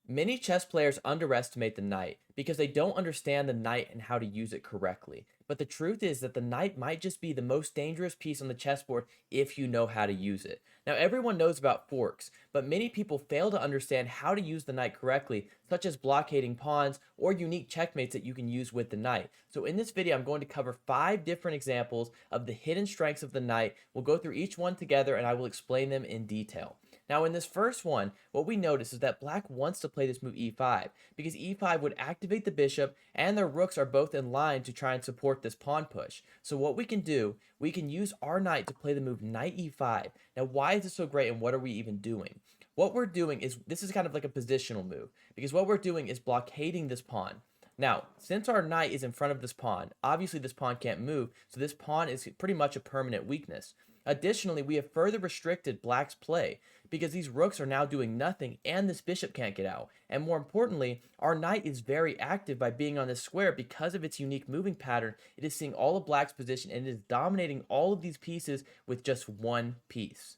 Many chess players underestimate the knight because they don't understand the knight and how to use it correctly. But the truth is that the knight might just be the most dangerous piece on the chessboard if you know how to use it. Now, everyone knows about forks, but many people fail to understand how to use the knight correctly, such as blockading pawns or unique checkmates that you can use with the knight. So in this video, I'm going to cover 5 different examples of the hidden strengths of the knight. We'll go through each one together and I will explain them in detail. Now, in this first one, what we notice is that black wants to play this move e5 because e5 would activate the bishop and their rooks are both in line to try and support this pawn push. So what we can do, we can use our knight to play the move knight e5. Now, why is this so great and what are we even doing? What we're doing is, this is kind of like a positional move because what we're doing is blockading this pawn. Now, since our knight is in front of this pawn, obviously this pawn can't move, so this pawn is pretty much a permanent weakness. Additionally, we have further restricted black's play because these rooks are now doing nothing and this bishop can't get out. And more importantly, our knight is very active by being on this square because of its unique moving pattern. It is seeing all of black's position and it is dominating all of these pieces with just one piece.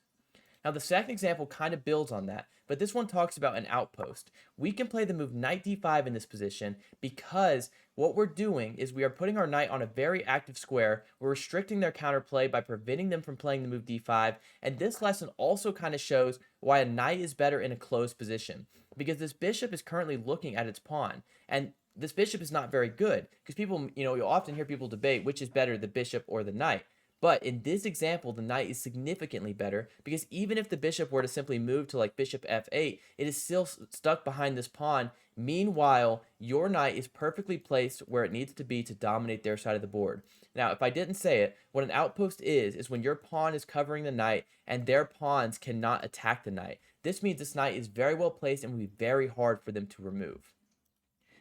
Now, the second example kind of builds on that, but this one talks about an outpost. We can play the move knight d5 in this position because what we're doing is we are putting our knight on a very active square. We're restricting their counterplay by preventing them from playing the move d5, and this lesson also kind of shows why a knight is better in a closed position because this bishop is currently looking at its pawn, and this bishop is not very good because people, you'll often hear people debate which is better, the bishop or the knight. But in this example, the knight is significantly better because even if the bishop were to simply move to like bishop f8, it is still stuck behind this pawn. Meanwhile, your knight is perfectly placed where it needs to be to dominate their side of the board. Now, if I didn't say it, what an outpost is when your pawn is covering the knight and their pawns cannot attack the knight. This means this knight is very well placed and will be very hard for them to remove.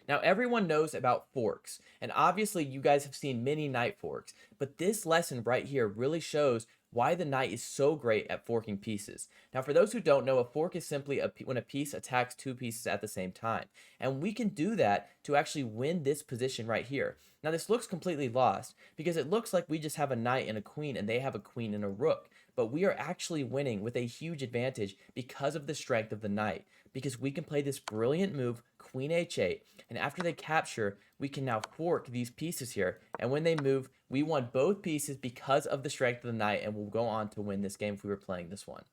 Now, everyone knows about forks, and obviously you guys have seen many knight forks, but this lesson right here really shows why the knight is so great at forking pieces. Now, for those who don't know, a fork is simply when a piece attacks 2 pieces at the same time, and we can do that to actually win this position right here. Now, this looks completely lost because it looks like we just have a knight and a queen, and they have a queen and a rook, but we are actually winning with a huge advantage because of the strength of the knight, because we can play this brilliant move, queen h8, and after they capture, we can now fork these pieces here, and when they move, we won both pieces because of the strength of the knight, and we'll go on to win this game if we were playing this one.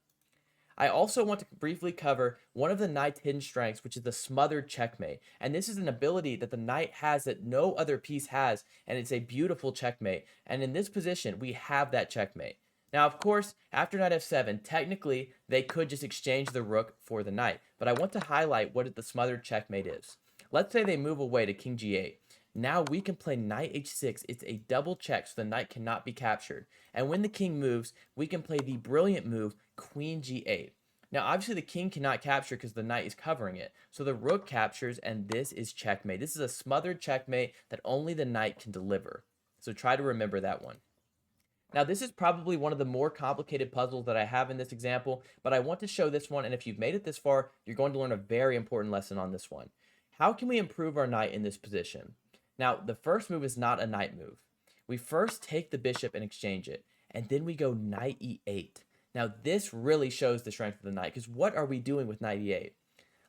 I also want to briefly cover one of the knight's hidden strengths, which is the Smothered Checkmate. And this is an ability that the knight has that no other piece has, and it's a beautiful checkmate. And in this position, we have that checkmate. Now, of course, after knight f7, technically, they could just exchange the rook for the knight. But I want to highlight what the Smothered Checkmate is. Let's say they move away to king g8. Now we can play knight h6. It's a double check, so the knight cannot be captured. And when the king moves, we can play the brilliant move, queen g8. Now, obviously, the king cannot capture because the knight is covering it. So the rook captures, and this is checkmate. This is a smothered checkmate that only the knight can deliver. So try to remember that one. Now, this is probably one of the more complicated puzzles that I have in this example, but I want to show this one, and if you've made it this far, you're going to learn a very important lesson on this one. How can we improve our knight in this position? Now, the first move is not a knight move. We first take the bishop and exchange it, and then we go knight e8. Now, this really shows the strength of the knight, because what are we doing with knight e8?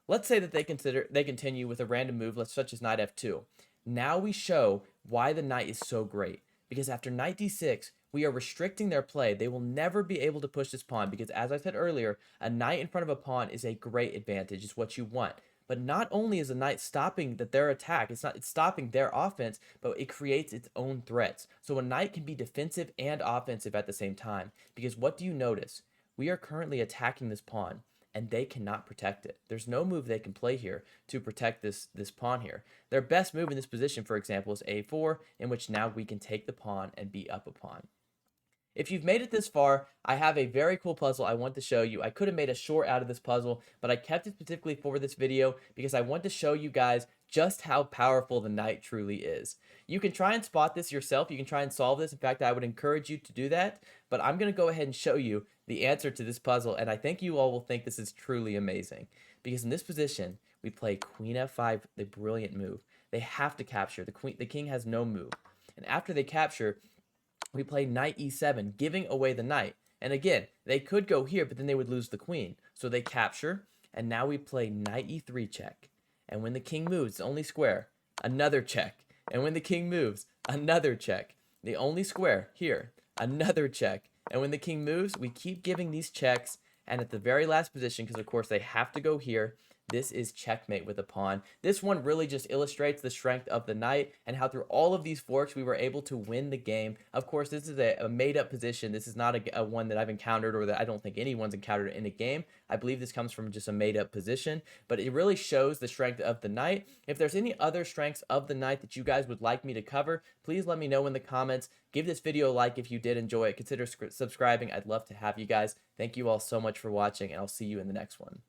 Let's say that they continue with a random move, such as knight f2. Now we show why the knight is so great, because after knight d6, we are restricting their play. They will never be able to push this pawn because, as I said earlier, a knight in front of a pawn is a great advantage. It's what you want. But not only is the knight stopping their attack, it's stopping their offense, but it creates its own threats. So a knight can be defensive and offensive at the same time. Because what do you notice? We are currently attacking this pawn, and they cannot protect it. There's no move they can play here to protect this pawn here. Their best move in this position, for example, is a4, in which now we can take the pawn and beat up a pawn. If you've made it this far, I have a very cool puzzle I want to show you. I could have made a short out of this puzzle, but I kept it specifically for this video because I want to show you guys just how powerful the knight truly is. You can try and spot this yourself. You can try and solve this. In fact, I would encourage you to do that, but I'm going to go ahead and show you the answer to this puzzle, and I think you all will think this is truly amazing. Because in this position, we play queen f5, the brilliant move. They have to capture. The king has no move. And after they capture, we play knight e7, giving away the knight. And again, they could go here, but then they would lose the queen. So they capture, and now we play knight e3 check. And when the king moves, the only square, another check. And when the king moves, another check. The only square here, another check. And when the king moves, we keep giving these checks. And at the very last position, because of course they have to go here, this is checkmate with a pawn. This one really just illustrates the strength of the knight and how through all of these forks we were able to win the game. Of course, this is a made-up position. This is not a one that I've encountered or that I don't think anyone's encountered in a game. I believe this comes from just a made-up position, but it really shows the strength of the knight. If there's any other strengths of the knight that you guys would like me to cover, please let me know in the comments. Give this video a like if you did enjoy it. Consider subscribing. I'd love to have you guys. Thank you all so much for watching, and I'll see you in the next one.